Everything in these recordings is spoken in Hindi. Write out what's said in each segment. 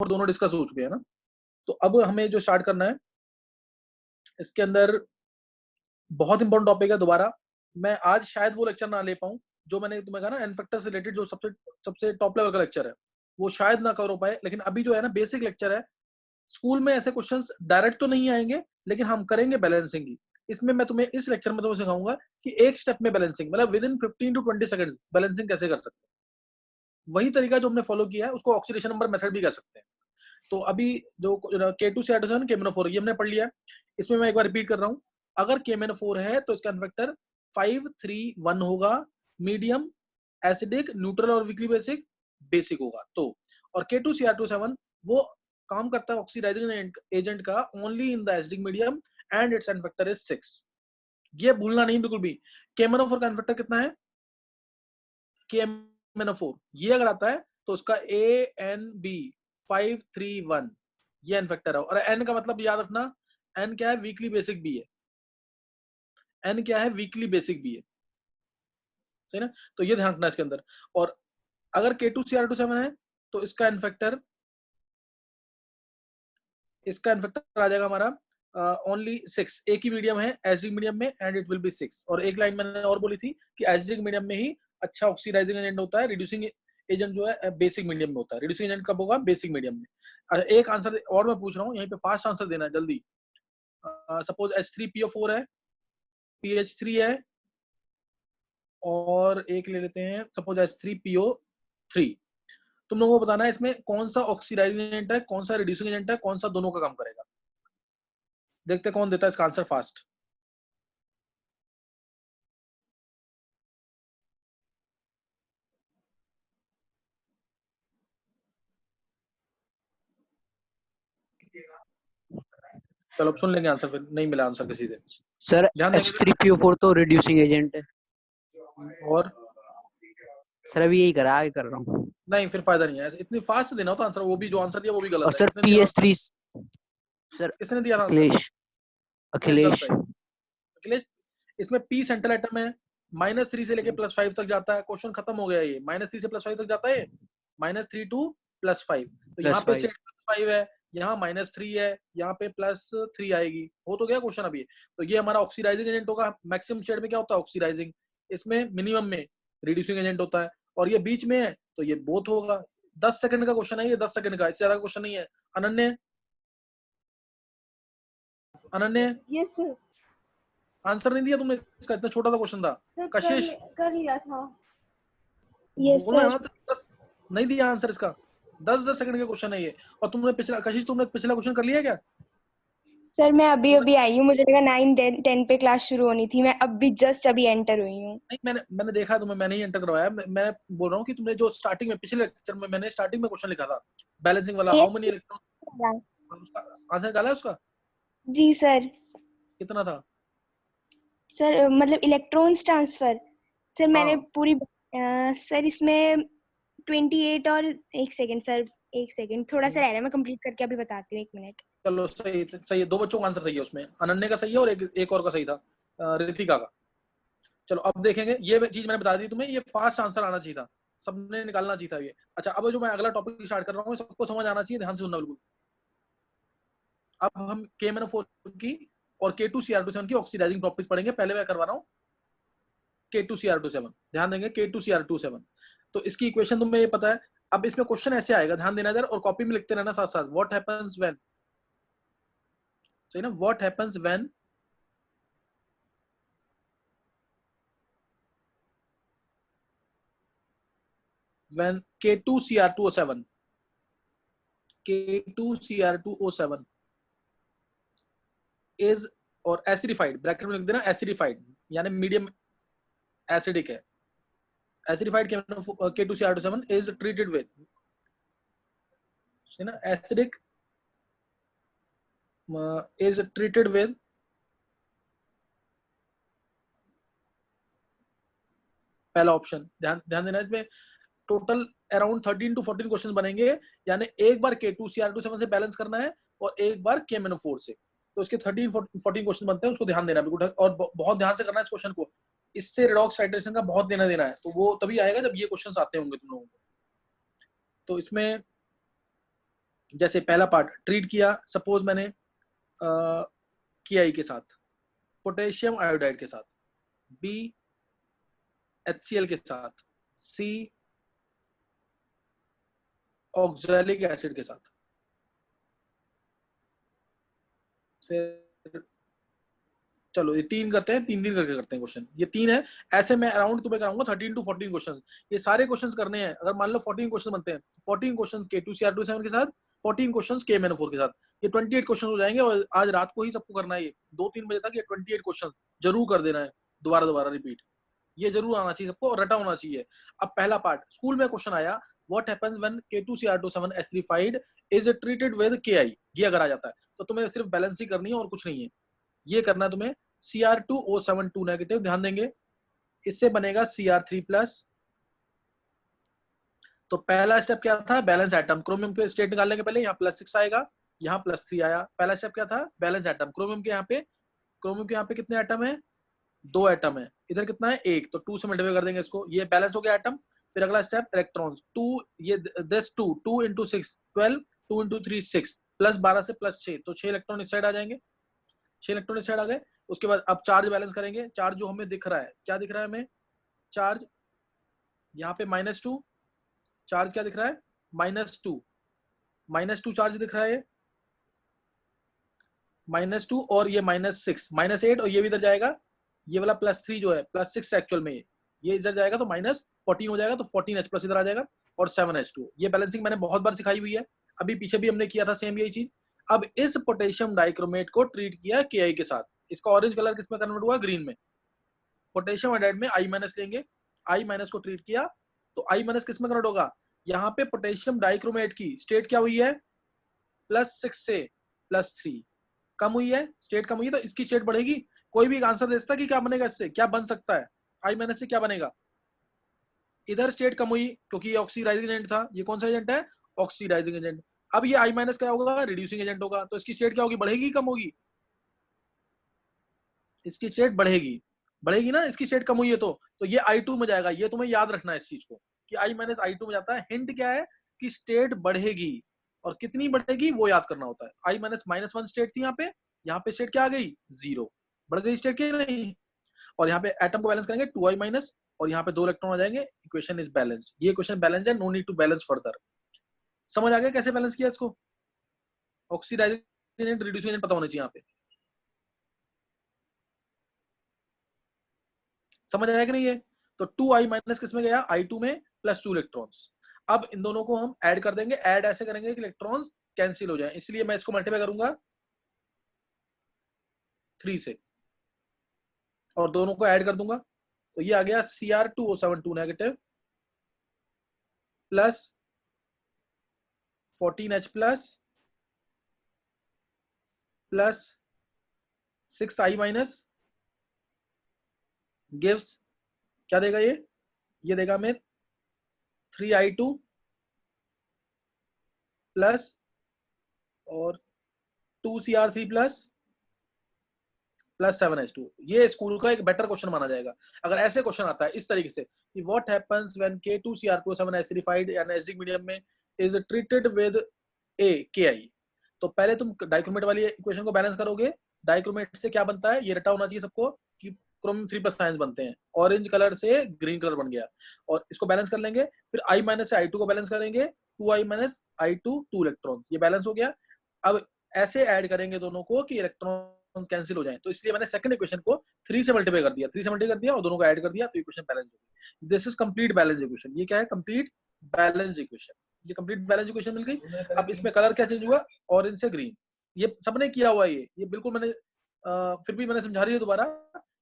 और दोनों डिस्कस हो चुके हैं ना। तो अब हमें जो स्टार्ट करना है, इसके अंदर बहुत इंपॉर्टेंट टॉपिक है। दोबारा मैं आज शायद वो लेक्चर ना ले पाऊँ जो मैंने तुम्हें कहा ना एन फैक्टर से रिलेटेड, जो सबसे सबसे टॉप लेवल का लेक्चर है, वो शायद ना कवर हो पाए। लेकिन अभी जो है ना बेसिक लेक्चर है, स्कूल में ऐसे क्वेश्चंस डायरेक्ट तो नहीं आएंगे, लेकिन हम करेंगे बैलेंसिंग की। इसमें मैं तुम्हें इस लेक्चर में तुम्हें सिखाऊंगा कि एक स्टेप में बैलेंसिंग, मतलब within 15 to 20 seconds balancing कैसे कर सकते हैं। वही तरीका जो हमने फॉलो किया है उसको ऑक्सीडेशन नंबर मेथड भी कह सकते हैं। तो अभी जो K2 से K7 KMnO4 ये हमने पढ़ लिया है। इसमें मैं एक बार रिपीट कर रहा हूँ, अगर KMnO4 है तो इसका फैक्टर 5-3-1 होगा, मीडियम, एसिडिक, न्यूट्रल और वीकली बेसिक, बेसिक होगा। तो और K2Cr27 वो काम करता है ऑक्सीडाइजिंग एजेंट का only in the acidic medium and it's an factor is 6। ये भूलना नहीं बिल्कुल भी। KMnO4 का एन फैक्टर कितना है? KMnO4 ये अगर आता है तो उसका ANB 5-3-1 ये एन फैक्टर है। और एन का मतलब याद रखना, एन क्या है? वीकली बेसिक बी है। एन क्या है? वीकली बेसिक बी है, सही ना? तो ये ध्यान रखना इसके अंदर। और अगर K2Cr27 है तो इसका एन फैक्टर आ जाएगा हमारा ओनली 6। एक ही मीडियम है एसिडिक मीडियम में एंड इट विल बी 6। और एक लाइन मैंने और बोली थी कि एसिडिक मीडियम में ही अच्छा ऑक्सीडाइजिंग एजेंट होता है, रिड्यूसिंग एजेंट जो है बेसिक मीडियम में होता है। रिड्यूसिंग एजेंट कब होगा? बेसिक मीडियम में। एक आंसर और मैं पूछ रहा हूँ, यहीं पे फास्ट आंसर देना है जल्दी। सपोज H3PO4 है, PH3 है, और एक ले लेते हैं सपोज H3PO3। तुम लोगों को बताना है इसमें कौन सा ऑक्सीडाइजिंग एजेंट है, कौन सा रिड्यूसिंग एजेंट है, कौन सा दोनों का काम करेगा। देखते कौन देता है इसका आंसर फास्ट। चलो अब सुन लेंगे आंसर, फिर नहीं मिला आंसर किसी से सर ध्यान देंगे। H3PO4 तो रिड्यूसिंग एजेंट है। और सर अभी यही करा, आगे कर रहा हूँ। नहीं, फिर फायदा नहीं है, इतनी फास्ट देना हो तो आंसर, वो भी जो आंसर दिया वो भी गलत और है। सर किसने दिया? PS3 सर किसने दिया आंसर? अखिलेश गलत अखिलेश है अखिलेश। इसमें पी सेंट्रल एटम है, -3 से लेके +5 तक जाता है। क्वेश्चन खत्म हो गया। ये -3 से +5 तक जाता है, -3 टू +5। तो यहाँ पे +5 स्टेट +5 है, यहाँ -3 है, यहाँ पे +3 आएगी। हो तो गया क्वेश्चन अभी। तो ये हमारा ऑक्सीडाइजिंग एजेंट होगा। मैक्सिमम शेड में क्या होता है? ऑक्सीडाइजिंग। इसमें मिनिमम में रिड्यूसिंग एजेंट होता है। और ये बीच में है तो ये बोथ होगा। 10 सेकंड का क्वेश्चन है ये, 10 सेकंड का, इससे ज्यादा क्वेश्चन नहीं है। अनन्य यस सर। आंसर नहीं दिया तुमने इसका? इतना छोटा सा क्वेश्चन था। कशिश कर लिया था। यस बोलो सर। यहाँ से। नहीं दिया आंसर इसका। 10-10 सेकंड का क्वेश्चन है ये। और तुमने पिछला, कशिश तुमने पिछला क्वेश्चन कर लिया क्या? सर मैं अभी आई हूँ, मुझे लगा 9-10 पे क्लास शुरू होनी थी। मैं अभी जस्ट एंटर हुई हूँ। नहीं, मैंने देखा तुम्हें, मैंने ही एंटर करवाया। मैं बोल रहा हूँ कि तुमने जो स्टार्टिंग में पिछले लेक्चर में मैंने स्टार्टिंग में क्वेश्चन लिखा था बैलेंसिंग वाला, हाउ मेनी इलेक्ट्रॉन, उसका आंसर निकाला है उसका? जी सर। कितना था सर मतलब इलेक्ट्रॉन्स ट्रांसफर। सर मैंने हाँ। पूरी सर इसमें 28 और एक सेकंड सर, एक सेकंड थोड़ा सा रह रहा है, मैं कंप्लीट करके अभी बताती हूँ, 1 मिनट। चलो सही सही है। 2 बच्चों का आंसर सही है उसमें, अनन्या का सही है और एक और का सही था, रितिका का। चलो अब देखेंगे। ये चीज मैंने बता दी तुम्हें, ये फास्ट आंसर आना चाहिए था, सबने निकालना चाहिए था ये। अच्छा, अब जो मैं अगला टॉपिक स्टार्ट कर रहा हूँ सबको समझ आना चाहिए, ध्यान से सुनना बिल्कुल। अब हम KMnO4 की और K2Cr27 की ऑक्सीडाइजिंग प्रॉपर्टीज पढ़ेंगे। पहले मैं करवा रहा हूँ K2Cr27, ध्यान देंगे K2Cr27। तो इसकी इक्वेशन तुम्हें ये पता है। अब इसमें क्वेश्चन ऐसे आएगा, ध्यान देना इधर, और कॉपी में लिखते रहना साथ साथ। व्हाट हैपेंस व्हेन, सही ना? What happens when K2Cr2O7 is, और एसिडिफाइड, ब्रैकेट में लिख देना एसिडिफाइड, यानी मीडियम एसिडिक है। Acidified K2Cr27 is treated with, है ना, एसिडिक इज ट्रीटेड विद पहला ऑप्शन। ध्यान ध्यान देना, इसमें टोटल अराउंड 13 टू 14 क्वेश्चन बनेंगे। यानी एक बार K2Cr27 से बैलेंस करना है और एक बार KMnO4 से। तो इसके 13-14 क्वेश्चन बनते हैं, उसको ध्यान देना बिल्कुल, और बहुत ध्यान से करना है इस क्वेश्चन को। इससे रिडॉक्स टाइट्रेशन का बहुत देना देना है, तो वो तभी आएगा जब ये क्वेश्चन आते होंगे तुम लोगों को। तो इसमें जैसे पहला पार्ट ट्रीट किया, सपोज मैंने KI के साथ, पोटेशियम आयोडाइड के साथ, B HCl के साथ, C ऑक्सैलिक एसिड के साथ। फिर चलो ये 3 करते हैं, 3 दिन करके करते हैं क्वेश्चन। ये 3 है, ऐसे मैं अराउंड तुम्हें कराऊंगा 13 to 14 क्वेश्चन। ये सारे क्वेश्चन करने हैं। अगर मान लो 14 क्वेश्चन बनते हैं, 14 क्वेश्चन K2CR27 के साथ, 14 क्वेश्चन KMnO4 के साथ, ये 28 क्वेश्चन हो जाएंगे। और आज रात को ही सबको करना है, ये 2-3 बजे तक ये 28 क्वेश्चन जरूर कर देना है, दोबारा रिपीट। ये जरूर आना चाहिए सबको और रटा होना चाहिए। अब पहला पार्ट, स्कूल में क्वेश्चन आया, what happens when K2CR27 is treated with KI। ये अगर आ जाता है तो तुम्हें सिर्फ बैलेंस ही करनी है और कुछ नहीं है। ये करना है तुम्हें। Cr2O7 नेगेटिव, ध्यान देंगे, इससे बनेगा Cr3+। तो पहला स्टेप क्या था, बैलेंस एटम। क्रोमियम के स्टेट निकालने के पहले यहाँ +6 आएगा, यहाँ +3 आया। पहला स्टेप क्या था, बैलेंस एटम। क्रोमियम के यहाँ पे कितने एटम है, 2 एटम है। इधर कितना है, 1, तो 2 से मल्टीप्लाई कर देंगे इसको, ये बैलेंस हो गया एटम। फिर अगला स्टेप इलेक्ट्रॉन्स, 2, ये दिस 2 into 6 12, 2 into 3 6, +12 से +6, तो 6 इलेक्ट्रॉन इस साइड आ जाएंगे, 6 इलेक्ट्रॉन इस साइड आ गए। उसके बाद अब चार्ज बैलेंस करेंगे। चार्ज जो हमें दिख रहा है, क्या दिख रहा है हमें, चार्ज यहाँ पे -2, चार्ज क्या दिख रहा है, -2 चार्ज दिख रहा है, -2 और ये -6 -8, और ये भी इधर जाएगा। ये वाला +3 जो है, +6 एक्चुअल में ये इधर जाएगा तो -14 हो जाएगा, तो 14H+ इधर आ जाएगा और 7H2। ये बैलेंसिंग मैंने बहुत बार सिखाई हुई है, अभी पीछे भी हमने किया था सेम यही चीज। अब इस पोटेशियम डाइक्रोमेट को ट्रीट किया KI के साथ। इसका ऑरेंज कलर किस में कन्वर्ट हुआ, ग्रीन में। पोटेशियम आयोडाइड में I- लेंगे, I- को ट्रीट किया तो I- किस में कन्वर्ट होगा, यहाँ पे पोटेशियम डाइक्रोमेट की स्टेट क्या हुई है, +6 से +3 कम हुई है, स्टेट कम हुई है, तो इसकी स्टेट बढ़ेगी। कोई भी आंसर दे सकता है कि क्या बनेगा, इससे क्या बन सकता है, I- से क्या बनेगा। इधर स्टेट कम हुई क्योंकि ये ऑक्सीडाइजिंग एजेंट था। ये कौन सा एजेंट है, ऑक्सीडाइजिंग एजेंट। अब ये I- क्या होगा, रिड्यूसिंग एजेंट होगा, तो इसकी स्टेट क्या होगी, बढ़ेगी कम होगी, इसकी स्टेट बढ़ेगी, बढ़ेगी ना, इसकी स्टेट कम हुई है तो ये I2 में जाएगा। ये तुम्हें याद रखना है इस चीज को कि I- I2 में जाता है। हिंट क्या है कि स्टेट बढ़ेगी, और कितनी बढ़ेगी वो याद करना होता है। I- -1 स्टेट थी यहाँ पे स्टेट क्या आ गई, 0, बढ़ गई स्टेट की नहीं। और यहाँ पे एटम को बैलेंस करेंगे 2I- और यहाँ पे 2 इलेक्ट्रॉन आ जाएंगे। Equation is balance. ये क्वेश्चन बैलेंस है, no need to balance further. समझ आ गया कैसे बैलेंस किया इसको, ऑक्सीडाइजिंग एजेंट रिड्यूसिंग एजेंट पता होना चाहिए यहाँ पे। समझ आया कि नहीं है। तो 2I- किस में गया, I2 में, +2 इलेक्ट्रॉन्स। अब इन दोनों को हम ऐड कर देंगे। ऐड ऐसे करेंगे कि इलेक्ट्रॉन्स कैंसिल हो जाए, इसलिए मैं इसको मल्टीप्लाई करूंगा 3 से और दोनों को ऐड कर दूंगा। तो ये आ गया Cr2O7 negative plus 14H+ plus 6I- gives क्या देगा, ये देगा हमें 3I2 प्लस और 2Cr3 प्लस 7H2। ये स्कूल का एक बेटर क्वेश्चन माना जाएगा अगर ऐसे क्वेश्चन आता है इस तरीके से कि what happens when K2Cr7 acidified या एसिडिक मीडियम में इज ट्रीटेड विद KI। तो पहले तुम डाइक्रोमेट वाली इक्वेशन को बैलेंस करोगे। डाइक्रोमेट से क्या बनता है, ये रटा होना चाहिए सबको कि क्रोमियम 3+ आयंस बनते हैं। ऑरेंज कलर से ग्रीन कलर बन गया, और इसको बैलेंस कर लेंगे। फिर I- से I2 को बैलेंस करेंगे, 2I- I2 2 इलेक्ट्रॉन, ये बैलेंस हो गया। अब ऐसे ऐड करेंगे दोनों को कि इलेक्ट्रॉन कैंसिल हो जाए, तो इसलिए मैंने सेकंड इक्वेशन को 3 से मल्टीप्लाई कर दिया, 3 से मल्टीप्लाई कर दिया और दोनों को ऐड कर दिया, तो इक्वेशन बैलेंस हो गई। This is complete balance equation. ये क्या है, कंप्लीट बैलेंस इक्वेशन। ये कंप्लीट बैलेंस इक्वेशन मिल गई। अब इसमें कलर क्या चेंज हुआ, ऑरेंज से ग्रीन। ये सबने किया हुआ है, ये बिल्कुल मैंने फिर भी मैंने समझा रही है दोबारा।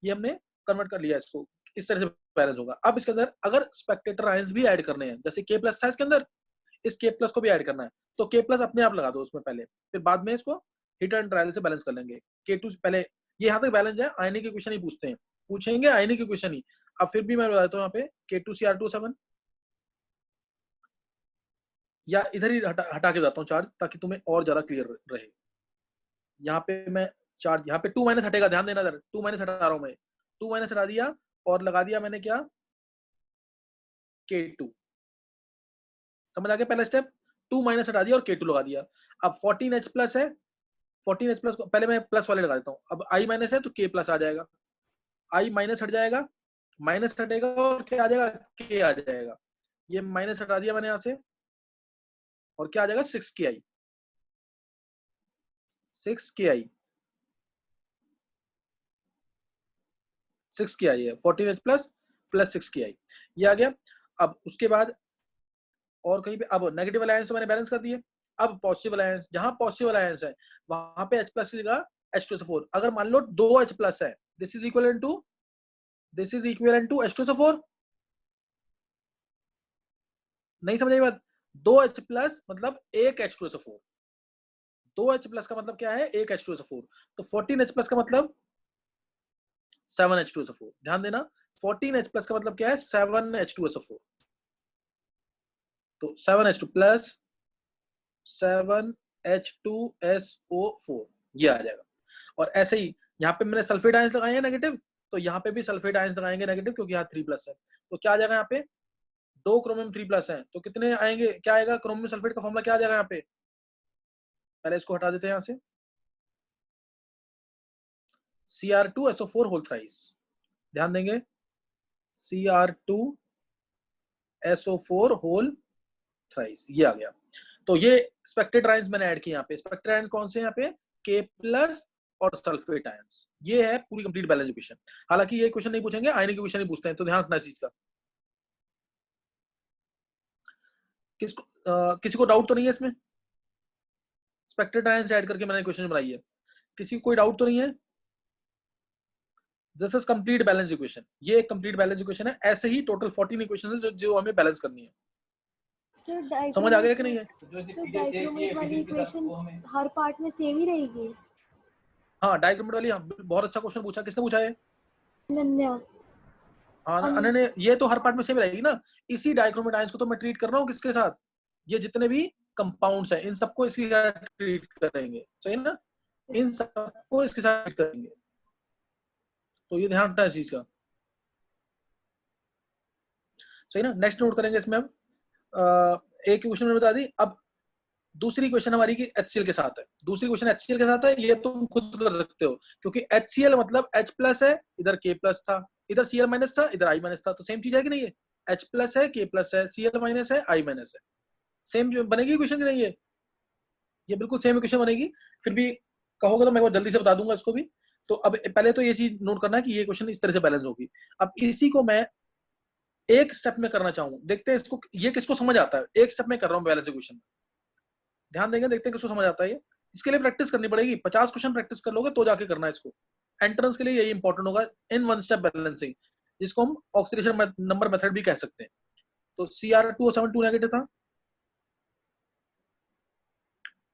ये हमने कन्वर्ट कर लिया इसको, इस तरह से बैलेंस होगा। अब इसके अंदर अगर स्पेक्टेटर आयंस भी ऐड करने हैं, जैसे K+ था इसके अंदर, इस K+ को भी ऐड करना है, तो K+ अपने आप लगा दो उसमें पहले, फिर बाद में इसको हिट एंड ट्रायल से बैलेंस कर लेंगे। K2 पहले, ये यहाँ तक बैलेंस है। आयनिक की क्वेश्चन ही पूछेंगे आयनिक की क्वेश्चन ही। अब फिर भी मैं बताता हूँ यहाँ पे K2Cr27, या इधर ही हटा के जाता हूँ चार्ज ताकि तुम्हें और ज्यादा क्लियर रहे। यहाँ पे मैं चार्ज, यहाँ पे 2- हटेगा, ध्यान देना इधर, 2- हटा रहा हूँ मैं, 2- हटा दिया और लगा दिया मैंने क्या, K2। समझ आ गया पहला स्टेप। 2 माइनस हटा दिया और K2 लगा दिया। अब 14H प्लस है, 14H प्लस को पहले मैं प्लस वाले लगा देता हूँ। अब I माइनस है तो K प्लस आ जाएगा, I माइनस हट जाएगा, माइनस हटेगा और क्या आ जाएगा, K आ जाएगा। ये माइनस हटा दिया मैंने यहाँ से और क्या आ जाएगा 6KI, 6KI, 6KI है 14H प्लस प्लस 6KI, ये आ गया। अब उसके बाद और कहीं पे अब नेगेटिव अलायंस तो मैंने बैलेंस कर दिए। अब पॉजिटिव अलायंस, जहां पॉजिटिव अलायंस है वहां पे H प्लस लिखा H2SO4। अगर मान लो 2H प्लस है, this is equivalent to H2SO4। नहीं समझ आई बात? 2H प्लस मतलब एक H2SO4, 2H प्लस का मतलब क्या है, एक H2SO4। तो 14H प्लस का मतलब 7H2SO4। ध्यान देना, 14H प्लस का मतलब क्या है, 7H2SO4। तो 7H2 प्लस 7H2SO4 ये आ जाएगा। और ऐसे ही यहाँ पे मैंने सल्फेट आयंस लगाए हैं नेगेटिव, तो यहाँ पे भी सल्फेट आयंस लगाएंगे नेगेटिव, क्योंकि यहाँ 3 प्लस है। तो क्या आ जाएगा, यहाँ पे 2 क्रोमियम 3 प्लस है, तो कितने आएंगे, क्या आएगा, क्रोमियम सल्फेट का फॉर्मूला क्या आ जाएगा यहाँ पे, पहले इसको हटा देते हैं यहाँ से, Cr2SO4 होल थ्राइस। ध्यान देंगे, Cr2SO4 होल थ्राइस, ये आ गया। तो ये स्पेक्टेड आयंस मैंने ऐड किए यहाँ पे। स्पेक्टेड आयंस कौन से यहाँ पे, K प्लस और सल्फेट आयंस। ये है पूरी कंप्लीट बैलेंस इक्वेशन। हालांकि ये क्वेश्चन नहीं पूछेंगे, आयनिक इक्वेशन ही पूछते हैं, तो ध्यान रखना इस चीज का। किसी को डाउट तो नहीं है इसमें? स्पेक्टेड आयंस ऐड करके मैंने क्वेश्चन बनाई है, किसी को कोई डाउट तो नहीं है? This is complete balance equation, ये एक कंप्लीट बैलेंस इक्वेशन है। ऐसे ही टोटल 14 इक्वेशन है जो हमें बैलेंस करनी है। समझ आ गया कि नहीं है? सर डाइक्रोमेट वाली इक्वेशन हर पार्ट में सेम ही रहेगी? हाँ, डाइक्रोमेट वाली, हाँ, बहुत अच्छा क्वेश्चन पूछा। किसने पूछा है? अनन्या। हाँ, अनन्या, ये तो हर पार्ट में सेम रहेगी ना। इसी डाइक्रोमेट आयंस को तो मैं ट्रीट कर रहा हूँ किसके साथ, ये जितने भी कंपाउंड्स हैं इन सबको इसी साथ ट्रीट करेंगे, सही ना, इन सबको इसके साथ ट्रीट करेंगे। तो ये ध्यान रखना है इस चीज का, सही ना। नेक्स्ट नोट करेंगे इसमें हम एक क्वेश्चन में बता दी। अब दूसरी क्वेश्चन हमारी की HCl के साथ है। दूसरी क्वेश्चन HCl के साथ है, ये तुम खुद कर सकते हो, क्योंकि HCl मतलब H प्लस है, इधर K प्लस था, इधर Cl माइनस था, इधर I माइनस था, तो सेम चीज है कि नहीं है, H प्लस है, K प्लस है, Cl माइनस है, I माइनस है, सेम बनेगी क्वेश्चन की नहीं है? ये बिल्कुल सेम क्वेश्चन बनेगी। फिर भी कहोगे तो मैं जल्दी से बता दूंगा इसको भी। तो अब पहले तो ये चीज नोट करना है कि ये क्वेश्चन इस तरह से बैलेंस होगी। अब इसी को मैं एक स्टेप में करना चाहूँ, देखते हैं इसको, ये किसको समझ आता है। एक स्टेप में कर रहा हूँ बैलेंस इक्वेशन, ध्यान देंगे, देखते हैं किसको समझ आता है ये। इसके लिए प्रैक्टिस करनी पड़ेगी, 50 क्वेश्चन प्रैक्टिस कर लोगे तो जाके करना है इसको। एंट्रेंस के लिए यही इंपॉर्टेंट होगा, इन वन स्टेप बैलेंसिंग, जिसको हम ऑक्सीडेशन नंबर मेथड भी कह सकते हैं। तो Cr2O72 नेगेटिव था,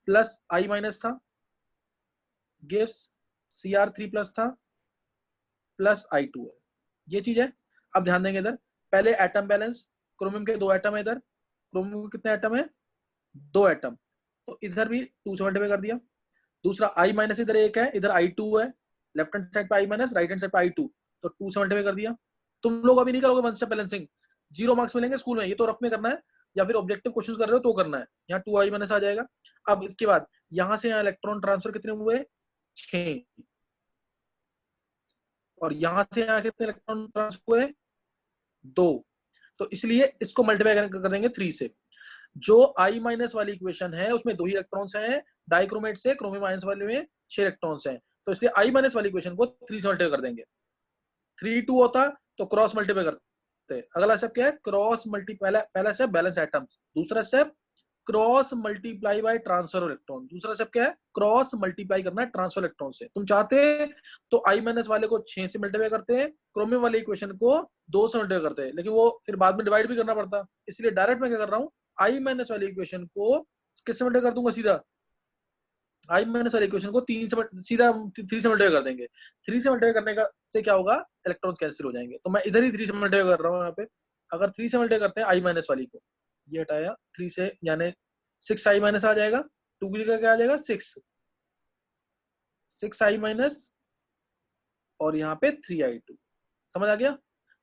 प्लस I माइनस था, गिव्स Cr3 प्लस था, प्लस I2 है, ये चीज है। अब ध्यान देंगे इधर, पहले एटम बैलेंस, क्रोमियम के 2 एटम है, इधर क्रोमियम के कितने एटम है, 2 एटम, तो इधर भी 2 से मल्टीप्लाई कर दिया। दूसरा I माइनस, इधर 1 है, इधर I2 है, लेफ्ट हैंड साइड पे I minus, right hand side पे I2, तो 2 से मल्टीप्लाई कर दिया। तुम लोग अभी नहीं करोगे वन स्टेप बैलेंसिंग, 0 मार्क्स मिलेंगे स्कूल में, ये तो रफ में करना है, या फिर ऑब्जेक्टिव क्वेश्चन कर रहे हो तो करना है। यहाँ 2I माइनस आ जाएगा। अब इसके बाद यहाँ से यहाँ इलेक्ट्रॉन ट्रांसफर कितने हुए, 6, और यहाँ से यहाँ कितने इलेक्ट्रॉन ट्रांसफर हुए, 2, तो इसलिए इसको मल्टीप्लाई कर देंगे 3 से। जो I माइनस वाली इक्वेशन है उसमें 2 ही इलेक्ट्रॉन्स हैं, डाइक्रोमेट से क्रोमियम आयंस वाले में 6 इलेक्ट्रॉन्स हैं, तो इसलिए I माइनस वाली इक्वेशन को 3 से मल्टीप्लाई कर देंगे। 3 2 होता तो क्रॉस मल्टीप्लाई करते। अगला स्टेप क्या है, क्रॉस मल्टीप्लाई, पहला स्टेप बैलेंस एटम्स, दूसरा step cross multiply by transfer electron, दूसरा स्टेप क्या है, क्रॉस मल्टीप्लाई करना है ट्रांसफर इलेक्ट्रॉन से। तुम चाहते तो I माइनस वाले को 6 से मल्टीप्लाई करते हैं, क्रोमियम वाली इक्वेशन को 2 से मल्टीप्लाई करते हैं, लेकिन वो फिर बाद में डिवाइड भी करना पड़ता, इसलिए डायरेक्ट मैं क्या कर रहा हूँ, I माइनस वाली इक्वेशन को किससे मल्टीप्लाई कर दूंगा, सीधा I माइनस वाली इक्वेशन को 3 से सीधा 3 से मल्टीप्लाई कर देंगे। 3 से मल्टीप्लाई करने का से क्या होगा, इलेक्ट्रॉन कैंसिल हो जाएंगे, तो मैं इधर ही 3 से मल्टीप्लाई कर रहा हूँ। यहाँ पे अगर 3 से मल्टीप्लाई करते हैं I माइनस वाली को, ये हटाया 3 से, यानी 6I माइनस आ जाएगा, 2 की जगह क्या आ जाएगा, 6I माइनस, और यहाँ पे 3I2, समझ आ गया।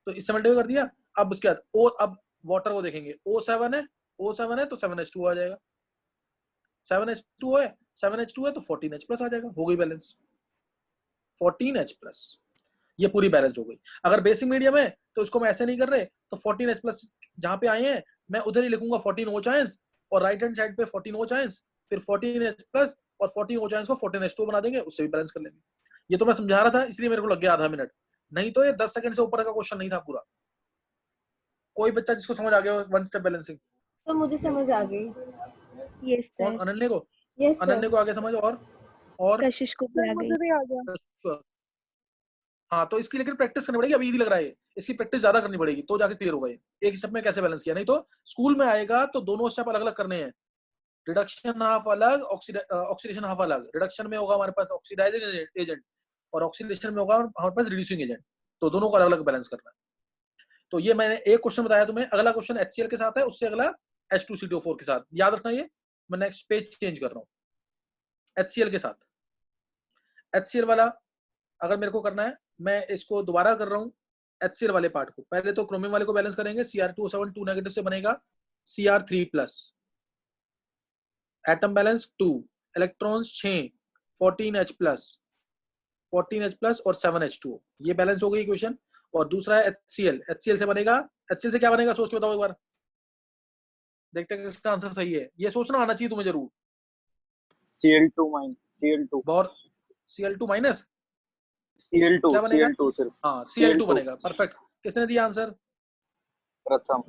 तो इससे मल्टीप्लाई कर दिया। अब उसके बाद अब वाटर को देखेंगे, O7 है, O7 है तो 7H2 आ जाएगा, 7H2 है, 7H2 है तो 14H+ आ जाएगा, हो गई बैलेंस 14H+। ये पूरी बैलेंस हो गई। अगर बेसिक मीडियम है तो इसको मैं ऐसे नहीं कर रहे, तो 14H+ जहां पे आए हैं मैं उधर ही लिखूंगा 14O और राइट हैंड साइड पे 14O, फिर 14H+ और 14O को 14H2 बना देंगे, उससे भी बैलेंस कर लेंगे। ये तो मैं समझा रहा था इसलिए मेरे को लग गया आधा मिनट, नहीं तो ये 10 सेकंड से ऊपर का क्वेश्चन नहीं था पूरा। कोई बच्चा जिसको समझ आ गया वन स्टेप बैलेंसिंग? तो मुझे समझ आ गई। यस कौन? सर, अनन्या को? Yes Ananya sir. को आगे समझ, और कशिश को भी आ गई। मुझे भी आ गया। हाँ, तो इसकी लेकिन प्रैक्टिस करनी पड़ेगी। अभी इजी लग रहा है, इसकी प्रैक्टिस ज्यादा करनी पड़ेगी तो जाके क्लियर होगा ये एक स्टेप में कैसे बैलेंस किया। नहीं तो स्कूल में आएगा तो दोनों स्टेप अलग अलग करने हैं, रिडक्शन हाफ अलग, ऑक्सीडेशन हाफ अलग। रिडक्शन में होगा हमारे पास ऑक्सीडाइजिंग एजेंट और ऑक्सीडेशन में होगा हमारे पास रिड्यूसिंग एजेंट, तो दोनों को अलग अलग बैलेंस करना है। तो ये मैंने एक क्वेश्चन बताया तुम्हें, अगला क्वेश्चन HCl के साथ है, उससे अगला H2CO4 के साथ। याद रखना, ये मैं नेक्स्ट पेज चेंज कर रहा हूँ। HCl के साथ, HCl वाला अगर मेरे को करना है, मैं इसको दोबारा कर रहा हूँ। HCl वाले पार्ट को पहले तो क्रोमियम वाले को बैलेंस करेंगे। Cr2O7 2 नेगेटिव से बनेगा Cr3+, atom balance 2, electrons 6, 14H+, 14H+ और 7H2O, ये बैलेंस हो गई इक्वेशन। और दूसरा है HCl से बनेगा, HCl से क्या बनेगा सोच के बताओ एक बार, देखते हैं किसका आंसर सही है। ये सोचना आना चाहिए तुम्हें जरूर। Cl2 और Cl2 माइनस Cl2 क्या बनेगा? Cl2 सिर्फ हाँ, Cl2 बनेगा। परफेक्ट। किसने दिया आंसर? प्रथम।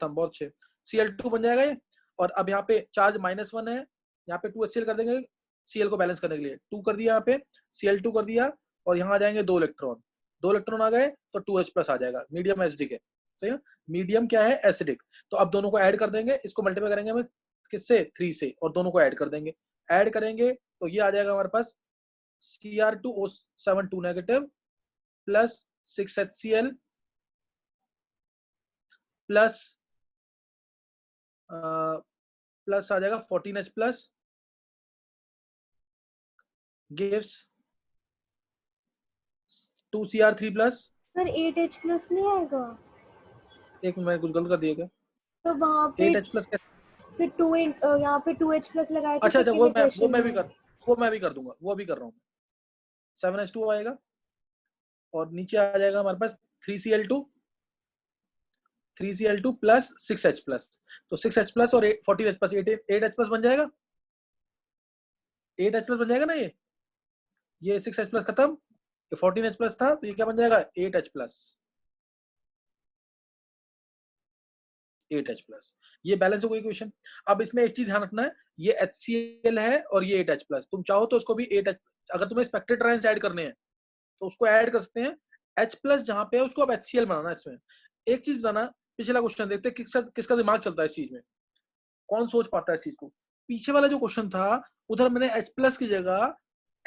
बहुत अच्छे। Cl2 बन जाएगा ये। और अब यहाँ पे चार्ज -1 है, यहाँ पे 2 HCl कर देंगे Cl को बैलेंस करने के लिए। 2 कर दिया यहाँ पे, Cl2 कर दिया, और यहाँ आ जाएंगे 2 इलेक्ट्रॉन आ गए तो 2H+ आ जाएगा। मीडियम एसिडिक है, सही है। मीडियम क्या है? एसिडिक। तो अब दोनों को ऐड कर देंगे, इसको मल्टीप्लाई करेंगे हम किससे? 3 से, और दोनों को ऐड कर देंगे। ऐड करेंगे तो ये आ जाएगा हमारे पास Cr2O7 2 negative plus 6HCl plus आ जाएगा 14H+ gives 2Cr3+। Sir 8H+ नहीं आएगा? एक मिनट, कुछ गलत कर दिया क्या? तो वहाँ पे 8H+ सर 2 यहाँ पे 2H+ लगाए थे। अच्छा, second वो equation मैं भी में। कर दूंगा, वो अभी कर रहा हूँ। 7H2 आएगा और नीचे आ जाएगा हमारे पास 3Cl2 प्लस 6H+। तो 6H+ और 14H+, 8H+ बन जाएगा। 8H+ बन जाएगा ना ये 6H+ खत्म, ये 14H+ था, तो ये क्या बन जाएगा? 8H+। ये बैलेंस हो गई इक्वेशन। अब इसमें एक चीज ध्यान रखना है, ये HCl है और ये 8H+। तुम चाहो तो उसको भी 8H, अगर तुम्हें स्पेक्टेड आयंस ऐड करने हैं तो उसको ऐड कर सकते हैं। H+ जहां पे है उसको अब HCl बनाना है। इसमें एक चीज बताना, पिछला क्वेश्चन देखते हैं किसका दिमाग चलता है इस चीज में, कौन सोच पाता है इस चीज को। पीछे वाला जो क्वेश्चन था उधर मैंने H+ की जगह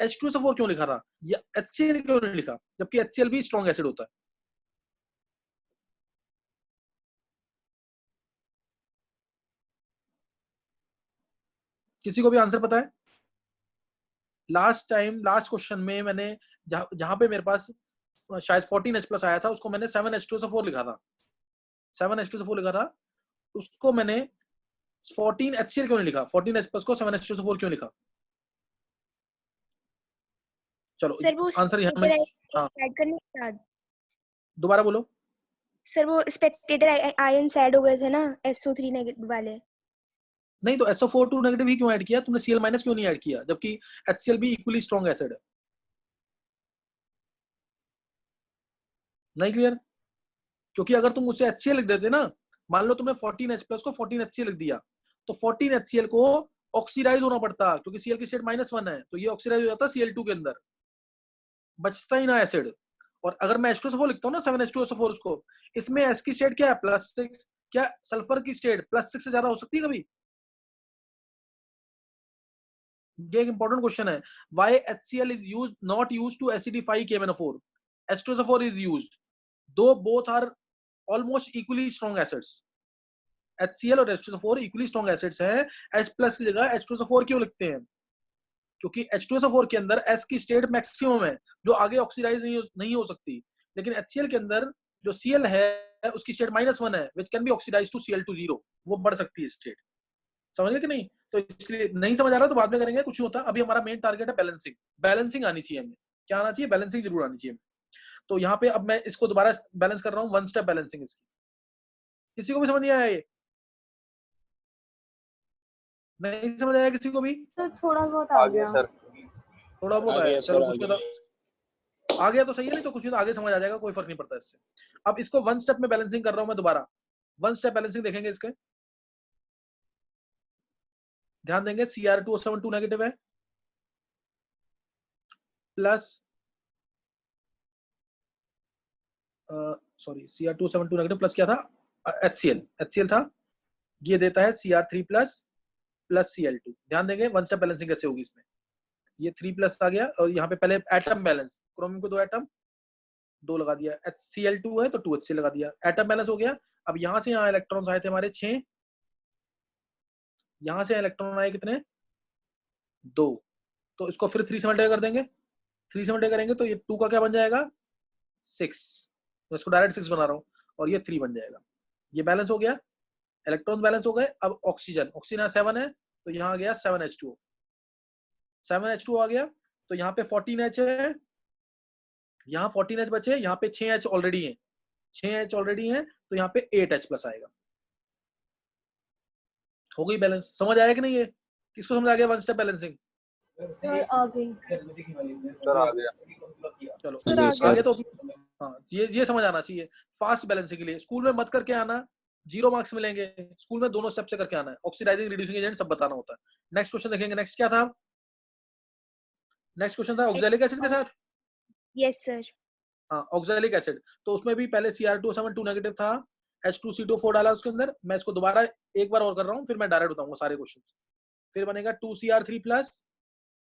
H2SO4 क्यों लिखा था, या HCl क्यों नहीं लिखा, जबकि HCl भी स्ट्रॉन्ग एसिड होता है। किसी को भी आंसर पता है? लास्ट क्वेश्चन में मैंने जहां पे मेरे पास शायद 14H+ आया था, उसको मैंने 7H2SO4 लिखा था। 7H2SO4 लिखा था, उसको मैंने 14HCl क्यों नहीं लिखा, 14H+ को 7H2SO4 क्यों लिखा? चलो सर वो आंसर यहाँ में, हाँ ऐड करने के बाद दोबारा बोलो। सर वो स्पेक्टेटर आयंस ऐड हो गए थे ना SO3 नेगेटिव वाले। नहीं तो SO4 2 नेगेटिव ही क्यों ऐड किया तुमने? Cl- क्यों नहीं ऐड किया, जबकि HCl भी इक्वली स्ट्रॉन्ग एसिड है? नहीं क्लियर? क्योंकि अगर तुम उससे HCl लिख देते ना, मान लो तुमने 14H+ को 14HCl लिख दिया, तो 14HCl को ऑक्सीडाइज होना पड़ता, क्योंकि Cl की स्टेट -1 है, तो ये ऑक्सीडाइज हो जाता Cl2 के अंदर, बचता ही ना एसिड। और अगर मैं H2SO4 लिखता हूँ ना 7H2SO4, उसको इसमें S की स्टेट क्या है? +6। क्या सल्फर की स्टेट +6 से ज्यादा हो सकती है कभी? ये एक इंपॉर्टेंट क्वेश्चन है। Why HCl is used not used to acidify KMnO4? H2SO4 is used, though both are almost equally strong acids. HCl और H2SO4 इक्वली स्ट्रॉन्ग एसिड्स हैं। H+ की जगह H2SO4 क्यों लिखते हैं? क्योंकि H2SO4 के अंदर S की स्टेट मैक्सिमम है, जो आगे ऑक्सीडाइज नहीं हो सकती। लेकिन HCl के अंदर जो Cl है उसकी स्टेट -1 है, which can be oxidized to Cl2 0, वो बढ़ सकती है स्टेट। समझ गए कि नहीं? तो इसलिए नहीं समझ आ रहा तो बाद में करेंगे, कुछ नहीं होता। अभी हमारा मेन टारगेट है बैलेंसिंग। बैलेंसिंग आनी चाहिए हमें। क्या आना चाहिए? बैलेंसिंग जरूर आनी चाहिए। तो यहाँ पे अब मैं इसको दोबारा बैलेंस कर रहा हूँ, वन स्टेप बैलेंसिंग इसकी। किसी को भी समझ नहीं आया ये? नहीं समझ आया किसी को भी? सर थोड़ा बहुत आ आ गया गया। सर। थोड़ा बहुत आ आया, गया चलो सर, आ कुछ गया। तो आ गया तो सही है, नहीं तो कुछ नहीं तो आगे समझ आ जाएगा, कोई फर्क नहीं पड़ता इससे। अब इसको वन स्टेप में बैलेंसिंग कर रहा हूं मैं दोबारा। वन स्टेप बैलेंसिंग देखेंगे इसके, ध्यान देंगे। Cr2O72 नेगेटिव है, plus sorry Cr2O72 negative plus क्या था? HCl था। ये देता है Cr3 प्लस प्लस Cl2। ध्यान देंगे वन स्टेप बैलेंसिंग कैसे होगी इसमें। ये 3 प्लस आ गया, और यहाँ पे पहले एटम बैलेंस, क्रोमियम को 2 एटम, 2 लगा दिया। HCl2 है तो 2HCl लगा दिया, एटम बैलेंस हो गया। अब यहाँ से यहाँ इलेक्ट्रॉन्स आए थे हमारे 6, यहाँ से इलेक्ट्रॉन आए कितने? 2। तो इसको फिर 3 से मल्टीप्लाई कर देंगे। 3 से मल्टीप्लाई करेंगे तो ये 2 का क्या बन जाएगा? 6। मैं इसको डायरेक्ट 6 बना रहा हूँ, और ये 3 बन जाएगा। ये बैलेंस हो गया, इलेक्ट्रॉन बैलेंस हो गए। अब ऑक्सीजन, ऑक्सीजन 7 है तो यहाँ आ गया 7H2O। 7H2O आ गया, तो यहाँ पे 14H है, यहाँ 14H बचे, यहाँ पे 6H ऑलरेडी है, 6H ऑलरेडी है, तो यहाँ पे 8H प्लस आएगा। हो गई बैलेंस। समझ आया कि नहीं? ये किसको समझ आ गया वन स्टेप बैलेंसिंग? सर आ गई। सर आ गया। चलो सर आ आगे गया। तो हाँ, ये समझ आना चाहिए। फास्ट बैलेंसिंग के लिए स्कूल में मत करके आना, 0 मार्क्स मिलेंगे। स्कूल में दोनों स्टेप से करके आना है, ऑक्सीडाइजिंग रिड्यूसिंग एजेंट सब बताना होता है। नेक्स्ट क्वेश्चन देखेंगे। नेक्स्ट क्या था? नेक्स्ट क्वेश्चन था ऑक्सैलिक एसिड के साथ। Yes sir. हाँ, ऑक्सैलिक एसिड। तो उसमें भी पहले Cr2O72 नेगेटिव था, H2CO4 डाला उसके अंदर। मैं इसको दोबारा एक बार और कर रहा हूँ, फिर मैं डायरेक्ट बताऊंगा सारे क्वेश्चन। फिर बनेगा 2Cr3 प्लस,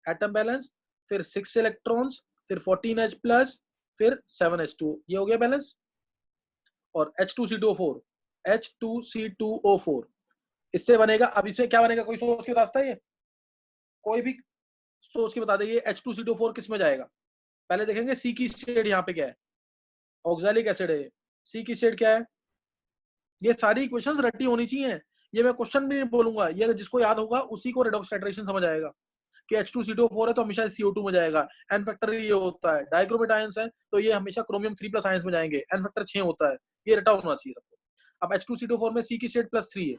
एटम बैलेंस, फिर 6 इलेक्ट्रॉन्स, फिर 14H प्लस, फिर 7H2। ये हो गया बैलेंस। और H2C2O4, H2C2O4 इससे बनेगा। अब इसमें क्या बनेगा? कोई सोच के बता सकता है? ये कोई भी सोच के बता दे, ये H2C2O4 किस में जाएगा? पहले देखेंगे सी की स्टेट यहाँ पे क्या है। ऑक्सैलिक एसिड है, सी की स्टेट क्या है? ये सारी इक्वेशंस रटी होनी चाहिए। ये मैं क्वेश्चन भी नहीं बोलूंगा, ये जिसको याद होगा उसी को रेडॉक्स टाइट्रेशन समझ आएगा कि H2CO4 है तो हमेशा CO2 में जाएगा। एन फैक्टर ये होता है। डाइक्रोमेट आयंस है तो ये हमेशा क्रोमियम 3+ आयंस में जाएंगे। एन फैक्टर 6 होता है। ये रटा होना चाहिए सबको। अब H2CO4 में सी की स्टेट +3 है,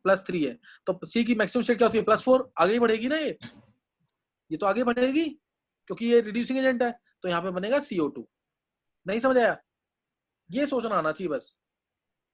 +3 है, तो सी की मैक्सिमम स्टेट क्या होती है? +4। आगे ही बढ़ेगी ना ये तो आगे बढ़ेगी क्योंकि ये रिड्यूसिंग एजेंट है। तो यहाँ पे बनेगा CO2। नहीं समझ आया? ये सोचना आना चाहिए बस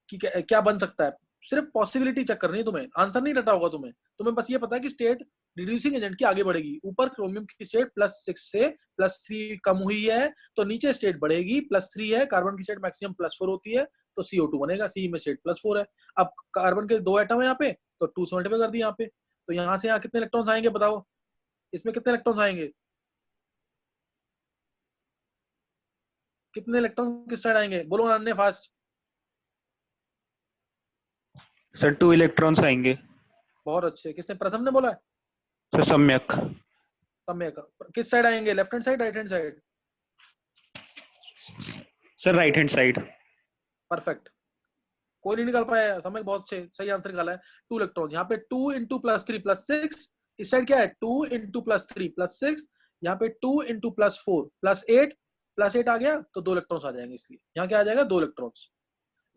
कि क्या बन सकता है। सिर्फ पॉसिबिलिटी चेक करनी है तुम्हें, आंसर नहीं रटा होगा तुम्हें बस ये पता है कि स्टेट रिड्यूसिंग एजेंट की आगे बढ़ेगी। ऊपर क्रोमियम की स्टेट +6 से +3 कम हुई है तो नीचे स्टेट बढ़ेगी, +3 है। कार्बन की स्टेट मैक्सिमम +4 होती है तो CO2 बनेगा। सी में स्टेट +4 है। अब कार्बन के 2 एटम है यहाँ पे, तो 2 से मल्टीप्लाई कर दिया यहाँ पे। तो यहाँ से यहाँ कितने इलेक्ट्रॉन्स आएंगे बताओ? इसमें कितने इलेक्ट्रॉन्स आएंगे? कितने इलेक्ट्रॉन किस साइड आएंगे? बोलो अन्य फास्ट। सर 2 इलेक्ट्रॉन्स आएंगे। बहुत अच्छे। किसने? प्रथम ने बोला है। सर सम्यक। सम्यक। किस साइड आएंगे? Left hand side, right hand side? Sir right hand side. Perfect. कोई नहीं निकाल पाया? सम्यक बहुत अच्छे, सही आंसर निकाला है। 2 इलेक्ट्रॉन यहाँ पे, 2 × +3 +6। इस साइड क्या है? 2 × +3 +6। यहाँ पे 2 × +4 +8। +8 आ गया तो 2 इलेक्ट्रॉन्स आ जाएंगे। इसलिए यहाँ क्या आ जाएगा? 2 इलेक्ट्रॉन्स।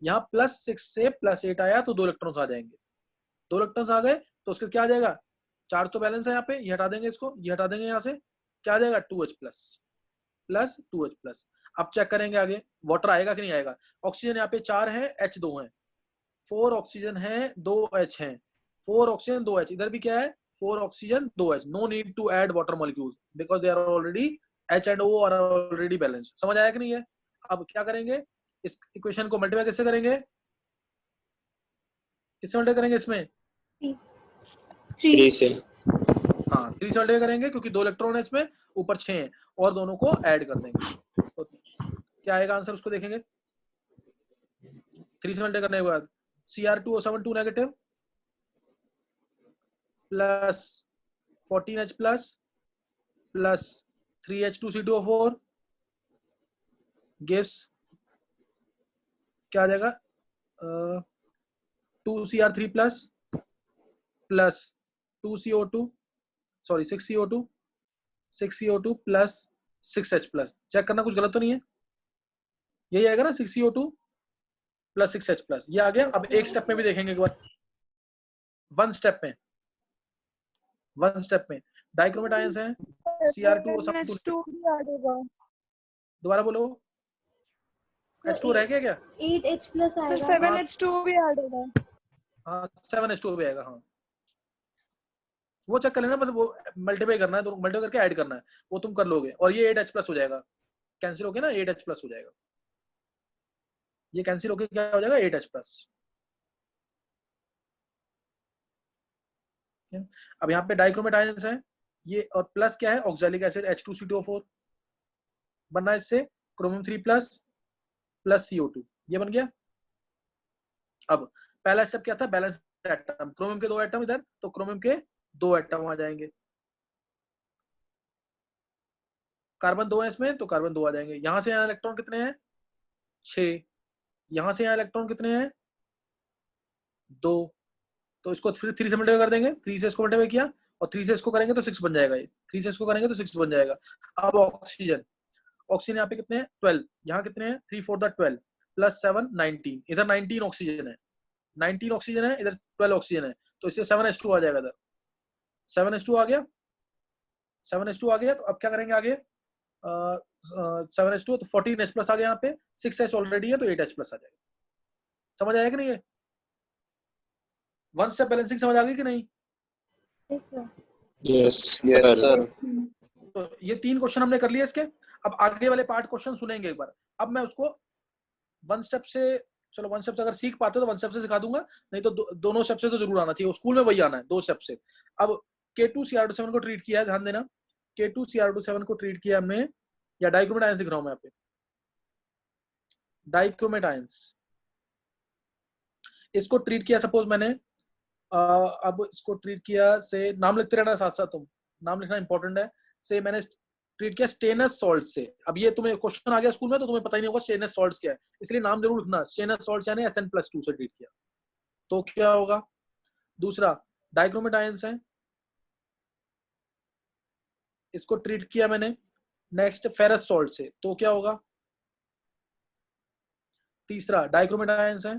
यहाँ +6 से +8 आया तो 2 इलेक्ट्रॉन्स आ जाएंगे। 2 इलेक्ट्रॉन्स आ गए तो उसके क्या आ जाएगा? 4 तो बैलेंस है यहाँ पे, ये हटा देंगे इसको, ये हटा देंगे यहाँ से। क्या आ जाएगा? 2H plus 2H plus. अब चेक करेंगे आगे वाटर आएगा कि नहीं आएगा। ऑक्सीजन यहाँ पे 4 है, H 2 है। 4 ऑक्सीजन है, 2 H है। 4 ऑक्सीजन 2 H। इधर भी क्या है? 4 oxygen 2 H। No need to add water molecules because they are already H and O are already balance. समझ आया कि नहीं है? अब क्या करेंगे? इस इक्वेशन को मल्टीप्लाई कैसे करेंगे? किससे मल्टीप्लाई करेंगे इसमें? 3 से। हाँ, 3 से मल्टीप्लाई करेंगे क्योंकि 2 इलेक्ट्रॉन है इसमें, ऊपर 6 है, और दोनों को ऐड कर देंगे तो क्या आएगा आंसर? उसको देखेंगे। 3 से मल्टीप्लाई करने के बाद Cr2O72 negative plus 14H plus 3H2C2O4 gives क्या आ जाएगा? 2Cr3 plus 2CO2 sorry 6CO2 plus 6H plus. Check करना कुछ गलत तो नहीं है, यही आएगा ना 6CO2 प्लस 6H प्लस, ये आ गया। अब एक स्टेप में भी देखेंगे एक बार, वन स्टेप में डाइक्रोमेट आयंस हैं Cr2 और H2 भी ऐड होगा। दोबारा बोलो, H2 रह गया क्या? 8H प्लस सर आएगा। 7H2 भी ऐड होगा। हाँ 7H2 भी आएगा। हाँ वो चेक कर लेना, बस वो मल्टीप्लाई करना है, तो मल्टीप्लाई करके ऐड करना है, वो तुम कर लोगे। और ये 8H प्लस हो जाएगा, कैंसिल हो गया ना, 8H प्लस हो जाएगा, ये कैंसिल होके क्या हो जाएगा 8H प्लस। अब यहाँ पे डाइक्रोमेट आयंस है ये, और प्लस क्या है ऑक्सैलिक एसिड H2CO4 बनना है इससे, क्रोमियम 3 प्लस प्लस CO2, ये बन गया। अब पहला स्टेप क्या था, बैलेंस एटम, क्रोमियम के 2 एटम इधर, तो क्रोमियम के 2 एटम आ जाएंगे, कार्बन 2 है इसमें तो कार्बन 2 आ जाएंगे। यहां से यहाँ इलेक्ट्रॉन कितने हैं 6, यहां से यहाँ इलेक्ट्रॉन कितने हैं 2, तो इसको फिर 3 से मल्टीप्लाई कर देंगे, 3 से इसको मल्टीप्लाई किया और 3 से इसको करेंगे तो 6 बन जाएगा, ये 3 से इसको करेंगे तो 6 बन जाएगा। अब ऑक्सीजन यहाँ पे कितने हैं 12, यहाँ कितने हैं 3 4 12 प्लस 7 19, इधर 19 ऑक्सीजन है, 19 ऑक्सीजन है, इधर 12 ऑक्सीजन है, तो इससे 7H2 आ जाएगा, इधर 7H2 आ गया, 7H2 आ गया। तो अब क्या करेंगे आगे, 7H2 तो 14H प्लस आ गया, यहाँ पे 6H ऑलरेडी है तो 8H प्लस आ जाएगा। समझ आया कि नहीं है, वन स्टेप बैलेंसिंग समझ आ गई कि नहीं? Yes sir. तो ये 3 क्वेश्चन हमने कर लिए इसके। अब आगे वाले पार्ट क्वेश्चन सुनेंगे एक बार, अब मैं उसको वन स्टेप से, चलो वन स्टेप से अगर सीख पाते हो तो वन स्टेप से सिखा दूंगा, नहीं तो दोनों स्टेप से तो जरूर आना चाहिए, स्कूल में वही आना है 2 स्टेप से। अब K2Cr27 को ट्रीट किया है, ध्यान देना, K2Cr27 को ट्रीट किया हमने, या डाइक्रोमेट आयंस दिख रहा हूं मैं यहाँ पे, डाइक्रोमेट आयंस, इसको ट्रीट किया सपोज मैंने, अब इसको ट्रीट किया से, नाम लिखते रहना साथ साथ, तुम नाम लिखना इंपॉर्टेंट है, से मैंने ट्रीट किया स्टेनस सॉल्ट से। अब ये तुम्हें क्वेश्चन आ गया स्कूल में तो तुम्हें पता ही नहीं होगा स्टेनस सॉल्ट क्या है, इसलिए नाम जरूर लिखना, स्टेनस सॉल्ट यानी Sn+2 से ट्रीट किया तो क्या होगा। दूसरा डाइक्रोमेट आयंस है, इसको ट्रीट किया मैंने नेक्स्ट फेरस सॉल्ट से तो क्या होगा। तीसरा डाइक्रोमेट आयंस है,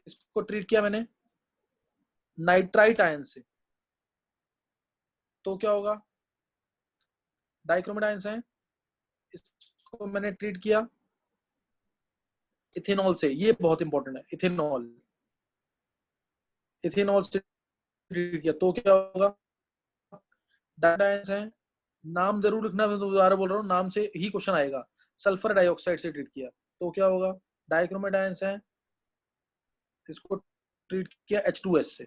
इसको ट्रीट किया मैंने नाइट्राइट आयन से तो क्या होगा। डाइक्रोमेट आयंस है, इसको मैंने ट्रीट किया इथेनॉल से, ये बहुत इंपॉर्टेंट है, इथेनॉल से ट्रीट किया तो क्या होगा। डाइआयंस है, नाम जरूर लिखना, मैं दोबारा बोल रहा हूँ, नाम से ही क्वेश्चन आएगा, सल्फर डाइऑक्साइड से ट्रीट किया तो क्या होगा। डाइक्रोमेट आयंस है, इसको ट्रीट किया H2S से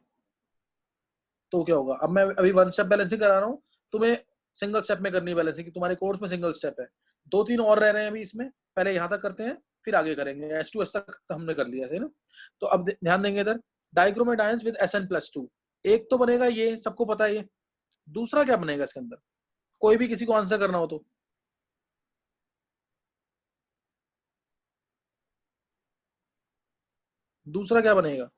तो क्या होगा। अब मैं अभी वन स्टेप बैलेंसिंग करा रहा हूँ, तुम्हें सिंगल स्टेप में करनी है बैलेंसिंग, तुम्हारे कोर्स में सिंगल स्टेप है, 2-3 और रह रहे हैं अभी इसमें, पहले यहाँ तक करते हैं फिर आगे करेंगे, H2S तक हमने कर लिया है ना। तो अब ध्यान देंगे इधर, डाइक्रोमेट आयंस विद Sn+2, एक तो बनेगा ये, सबको पता है ये, दूसरा क्या बनेगा इसके अंदर, कोई भी किसी को आंसर करना हो तो। दूसरा क्या बनेगा,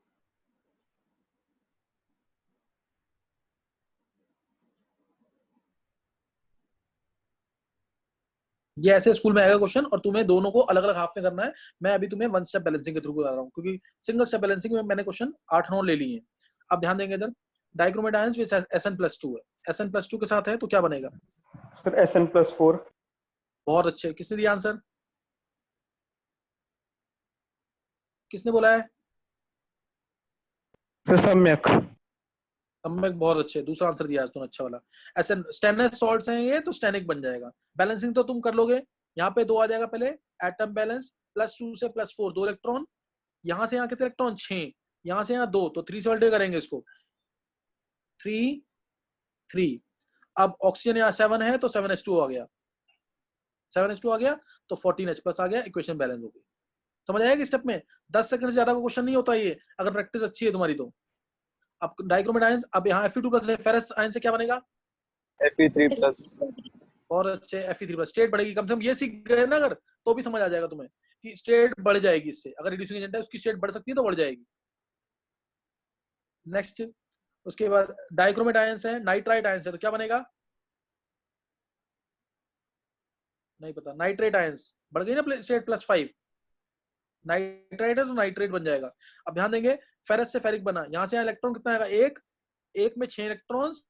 ये ऐसे स्कूल में आएगा क्वेश्चन और तुम्हें दोनों को अलग अलग हाफ में करना है। मैं अभी तुम्हें वन स्टेप बैलेंसिंग के थ्रू बता रहा हूँ, क्योंकि सिंगल स्टेप बैलेंसिंग में मैंने क्वेश्चन 8-9 ले लिए हैं। अब ध्यान देंगे इधर, डाइक्रोमेट आयंस विद Sn+2 है, Sn+2 के साथ है तो क्या बनेगा सर Sn+4। बहुत अच्छे, किसने दिया आंसर, किसने बोला है सर सम्यक। सम्यक, बहुत अच्छे, दूसरा आंसर दिया है तुमने, अच्छा वाला। ऐसे स्टेनस सॉल्ट्स हैं ये तो स्टेनिक बन जाएगा। बैलेंसिंग तो तुम कर लोगे, यहाँ पे 2 आ जाएगा, पहले एटम बैलेंस +2 से +4 2 इलेक्ट्रॉन, यहाँ से यहाँ कितने इलेक्ट्रॉन 6, यहाँ से यहाँ 2, तो 3 से मल्टीप्लाई करेंगे इसको, 3 अब ऑक्सीजन यहाँ 7 है तो 7H2 आ गया, 7H2 आ गया तो 14H+ आ गया, इक्वेशन बैलेंस हो गई। समझ आएगा स्टेप में 10 सेकंड से ज्यादा का क्वेश्चन नहीं होता ये, अगर प्रैक्टिस अच्छी है तुम्हारी तो। अब डाइक्रोमेट आयंस, अब यहाँ Fe2+ फेरस आयन से क्या बनेगा Fe3+। और अच्छे Fe3+, स्टेट बढ़ेगी, कम से कम ये सीख गए ना अगर, तो भी समझ आ जाएगा तुम्हें। कि स्टेट बढ़ जाएगी इससे, अगर रिड्यूसिंग एजेंट है उसकी स्टेट बढ़ सकती है तो बढ़ जाएगी। नेक्स्ट, उसके बाद डाइक्रोमेट आयंस है, नाइट्राइट आयंस है, तो क्या बनेगा? नहीं पता। नाइट्रेट आयंस बढ़ गई ना स्टेट +5, नाइट्राइट है तो नाइट्रेट बन जाएगा। अब ध्यान देंगे, फेरस से फेरिक बना, यहाँ से यहाँ इलेक्ट्रॉन कितना आएगा? एक में 6 इलेक्ट्रॉन्स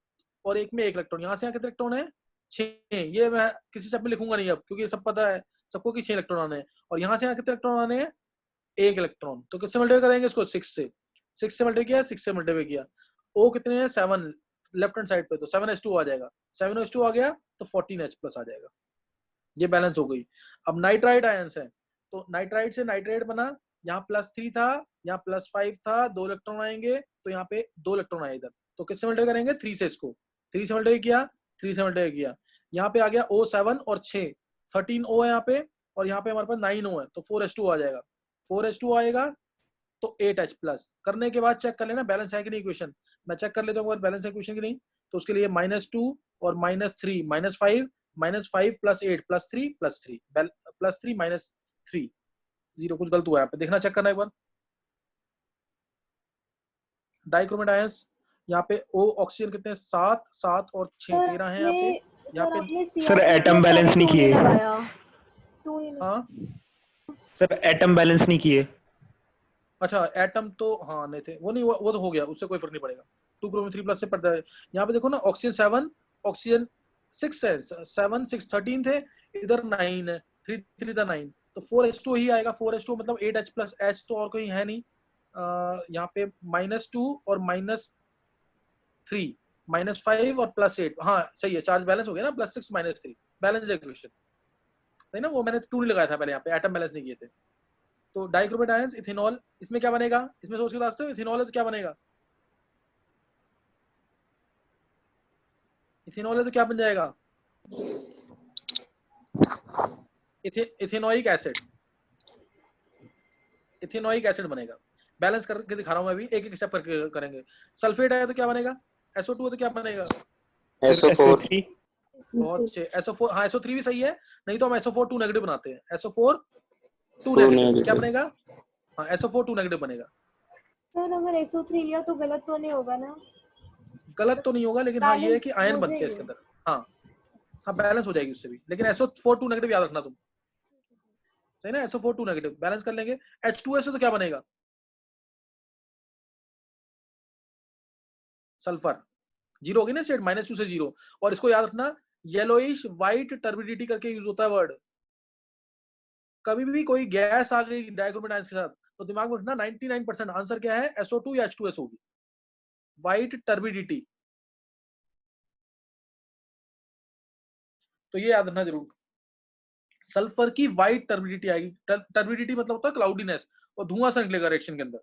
और एक में 1 इलेक्ट्रॉन। यहाँ से यहाँ कितने इलेक्ट्रॉन है? 6। ये मैं किसी स्टेप में लिखूंगा नहीं अब, क्योंकि सब पता है सबको कि 6 इलेक्ट्रॉन आने हैं। और यहाँ से यहाँ कितने इलेक्ट्रॉन आने हैं? 1 इलेक्ट्रॉन। तो किससे मल्टीप्लाई करेंगे इसको? 6 से। 6 से मल्टीप्लाई किया, 6 से मल्टीप्लाई किया। ओ कितने हैं? 7 लेफ्ट हैंड साइड पे, तो 7s2 आ जाएगा। 7s2 आ गया तो 14H+ आ जाएगा। ये बैलेंस हो गई। अब नाइट्राइट आयंस है, तो नाइट्राइट से नाइट्रेट बना, यहाँ +3 था, यहाँ +5 था, 2 इलेक्ट्रॉन आएंगे, तो यहाँ पे 2 इलेक्ट्रॉन आए इधर। तो किससे मल्टीप्लाई करेंगे? 3 से। इसको 3 से मल्टीप्लाई किया, 3 से मल्टीप्लाई किया, यहाँ पे आ गया O7 और 6, 13 O है यहाँ पे, और यहाँ पे हमारे पास 9 O है, तो 4s2 आ जाएगा। 4s2 आएगा तो 8H+। करने के बाद चेक कर लेना बैलेंस है कि नहीं इक्वेशन। मैं चेक कर लेता हूँ अगर बैलेंस है इक्वेशन की नहीं, तो उसके लिए -2 और -3 -5 -5 +8 +3 +3 +3 -3 0, कुछ गलत हुआ है यहाँ पे, देखना चेक करना एक बार। डाइक्रोमेट आयंस यहाँ पे O ऑक्सीजन कितने? 7 7 और 6 13 है यहाँ पे। सर एटम बैलेंस नहीं किए। हाँ सर एटम बैलेंस नहीं किए। अच्छा, एटम तो हाँ नहीं थे, वो नहीं, वो तो हो गया, उससे कोई फर्क नहीं पड़ेगा। 2 क्रोमियम 3+ से पड़ता है। यहाँ पे देखो ना, ऑक्सीजन 7 ऑक्सीजन 6 है, 7 6 13 थे, इधर 9 है, 3 3 था 9, तो 4H2 ही आएगा। 4H2 मतलब 8H+, H तो और कोई है नहीं। यहाँ पे -2 और -3 -5 और +8, हाँ सही है, चार्ज बैलेंस हो गया ना, +6 -3 बैलेंस इक्वेशन है ना। वो मैंने 2 नहीं लगाया था पहले, यहाँ पे एटम बैलेंस नहीं किए थे। तो डाइक्रोमेट आयंस इथेनॉल, इसमें क्या बनेगा? इसमें सोच के बताते हो, इथेनॉल है तो क्या बनेगा? इथेनॉल है तो क्या बन जाएगा? इथेनोइक एसिड, इथेनोइक एसिड बनेगा। बैलेंस करके दिखा रहा हूं मैं अभी, एक एक स्टेप करके करेंगे। सल्फेट है तो क्या बनेगा? SO2 है तो क्या बनेगा? SO4। बहुत अच्छे, SO4, हाँ SO3 भी सही है, नहीं तो हम SO4 2 नेगेटिव बनाते हैं। SO4 2 नेगेटिव क्या बनेगा? हाँ SO4 2 नेगेटिव बनेगा। सर अगर SO3 लिया तो गलत तो नहीं होगा ना? गलत तो नहीं होगा, लेकिन हाँ ये है कि आयन बनते हैं इसके अंदर। हाँ हाँ बैलेंस हो जाएगी उससे भी, लेकिन SO4 2 नेगेटिव याद रखना तुम, सही ना। SO4 2 नेगेटिव बैलेंस कर लेंगे। H2S तो क्या बनेगा? सल्फर, 0 होगी ना स्टेट, -2 से 0। और इसको याद रखना, येलोइश व्हाइट टर्बिडिटी करके यूज होता है वर्ड। कभी भी कोई गैस आ गई डाइक्रोमेट आयंस के साथ, तो दिमाग में रखना 99% आंसर क्या है? SO2 या H2S होगी, व्हाइट टर्बिडिटी। तो ये याद रखना जरूर, सल्फर की व्हाइट टर्बिडिटी आएगी। टर्बिडिटी मतलब होता है क्लाउडीनेस, और धुआं सा निकलेगा रिएक्शन के अंदर,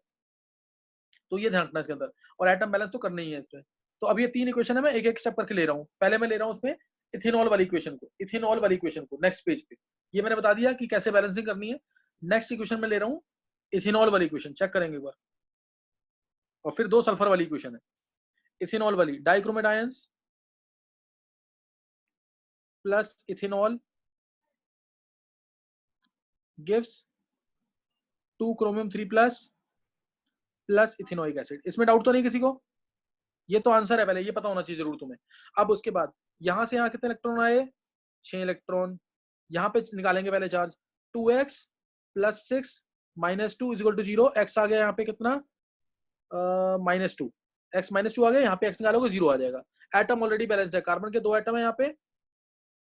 तो ये ध्यान रखना इसके अंदर। और एटम बैलेंस तो करना ही है इसमें। तो अब ये 3 इक्वेशन है, मैं एक एक स्टेप करके ले रहा हूँ। पहले मैं ले रहा हूँ उसमें इथेनॉल वाली इक्वेशन को, इथेनॉल वाली इक्वेशन को नेक्स्ट पेज पे, ये मैंने बता दिया कि कैसे बैलेंसिंग करनी है। नेक्स्ट इक्वेशन में ले रहा हूँ इथेनॉल वाली इक्वेशन, चेक करेंगे एक बार। और फिर 2 सल्फर वाली इक्वेशन है। इथेनॉल वाली, dichromate ions plus ethanol gives 2 chromium 3+ plus ethanoic acid. इसमें डाउट तो नहीं किसी को? ये तो आंसर है, पहले ये पता होना चाहिए जरूर तुम्हें। अब उसके बाद यहां से यहां कितने इलेक्ट्रॉन आए? 6 इलेक्ट्रॉन। यहाँ पे निकालेंगे पहले चार्ज, 2x + 6 -2 = 0। x आ गया यहाँ पे कितना? -2, x -2 आ गया, यहाँ पे x निकालोगे 0 आ जाएगा। एटम ऑलरेडी बैलेंस्ड है, कार्बन के 2 एटम है यहाँ पे,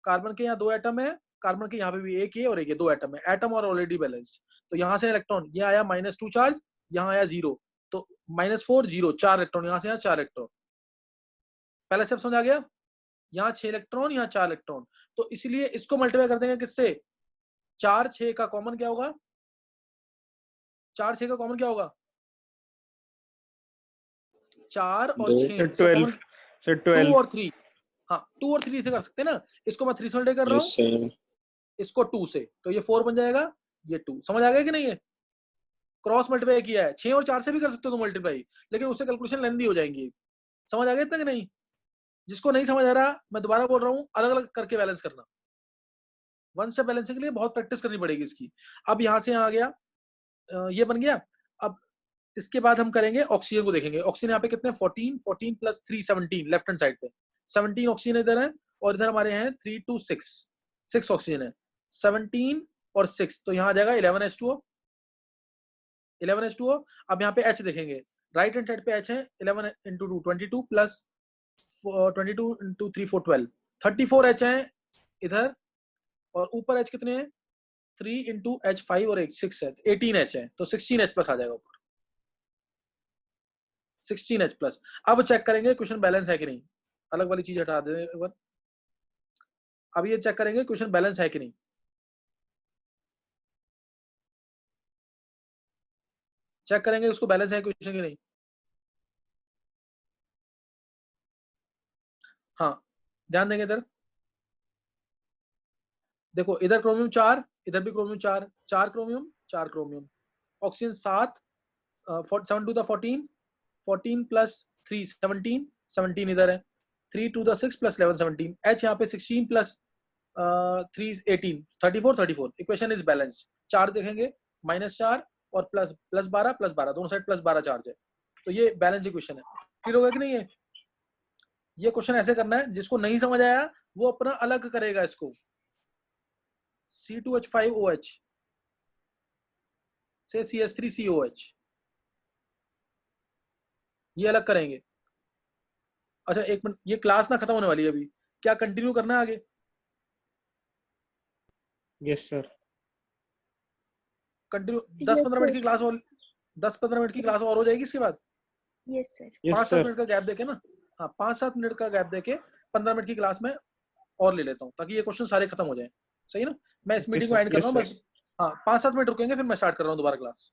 कार्बन के यहाँ 2 एटम है, कार्बन के यहाँ पे भी एक ही और एक, 2 एटम है, एटम और ऑलरेडी बैलेंस्ड। तो यहाँ से इलेक्ट्रॉन, ये आया -2 चार्ज, यहाँ आया 0, तो -4 0 4 इलेक्ट्रॉन, यहाँ से यहाँ 4 इलेक्ट्रॉन। पहला स्टेप समझ आ गया? यहाँ 6 इलेक्ट्रॉन, यहाँ 4 इलेक्ट्रॉन, तो इसलिए इसको मल्टीप्लाई कर देंगे किससे? 4 6 का कॉमन क्या होगा? 4 6 का कॉमन क्या होगा? 4 और 6 12 सर 12 2 और 3, हाँ 2 और 3 से कर सकते हैं ना। इसको मैं 3 से मल्टीप्लाई कर रहा हूँ, इसको 2 से, तो ये 4 बन जाएगा, ये 2। समझ आ गया कि नहीं? है क्रॉस मल्टीप्लाई किया है। 6 और 4 से भी कर सकते हो तो मल्टीप्लाई, लेकिन उससे कैलकुलेशन लेंदी हो जाएंगी। समझ आ गया इतना कि नहीं? जिसको नहीं समझ आ रहा, मैं दोबारा बोल रहा हूँ, अलग अलग करके बैलेंस करना, वन स्टेप बैलेंसिंग के लिए बहुत प्रैक्टिस करनी पड़ेगी इसकी। अब यहाँ से यहाँ आ गया, ये बन गया। अब इसके बाद हम करेंगे ऑक्सीजन को देखेंगे। ऑक्सीजन यहाँ पे कितने 14 प्लस 3 17 लेफ्ट हैंड साइड पे 17 ऑक्सीजन इधर है और इधर हमारे हैं 3 2 6 ऑक्सीजन है। 17 और 6 तो यहाँ आ जाएगा 11 H2O। अब यहाँ पे H देखेंगे, राइट हैंड साइड पे H है 11 इंटू 2 22 प्लस 22 इंटू 3 4 12 34 H है इधर, और ऊपर H कितने हैं 3 इंटू H 5 और 1 6 है 18 H है, तो 16 H प्लस आ जाएगा ऊपर 16 H प्लस। अब चेक करेंगे क्वेश्चन बैलेंस है कि नहीं, अलग वाली चीज हटा दे एक बार। अब ये चेक करेंगे क्वेश्चन बैलेंस है कि नहीं। चेक करेंगे उसको बैलेंस है क्वेश्चन की नहीं। हाँ ध्यान देंगे इधर देखो, इधर क्रोमियम 4, इधर भी chromium 4, 4 chromium 4 chromium. Oxygen 7 7 to the 14 14 plus 3 17 17 इधर है, 3 टू द 6 प्लस 11 17। H यहाँ पे 16 plus 3 18 34 34। Equation is balance. Charge देखेंगे -4 और प्लस 12 दोनों साइड +12 चार्ज है, तो ये बैलेंस इक्वेशन है। क्लियर होगा कि नहीं है? ये क्वेश्चन ऐसे करना है, जिसको नहीं समझ आया वो अपना अलग करेगा इसको। C2H5OH से CH3COH, ये अलग करेंगे। अच्छा एक मिनट, ये क्लास ना खत्म होने वाली है अभी, क्या कंटिन्यू करना है आगे? Yes sir. कंटिन्यू 10-15 मिनट की क्लास और 10-15 मिनट की क्लास और हो जाएगी इसके बाद। Yes sir. 5-7 मिनट का गैप देके ना, हाँ 5-7 मिनट का गैप देके 15 मिनट की क्लास में और ले लेता हूँ, ताकि ये क्वेश्चन सारे खत्म हो जाए। सही है ना? मैं इस मीटिंग को एंड कर रहा हूँ बस। हाँ 5-7 मिनट रुकेंगे, फिर मैं स्टार्ट कर रहा हूँ दोबारा क्लास।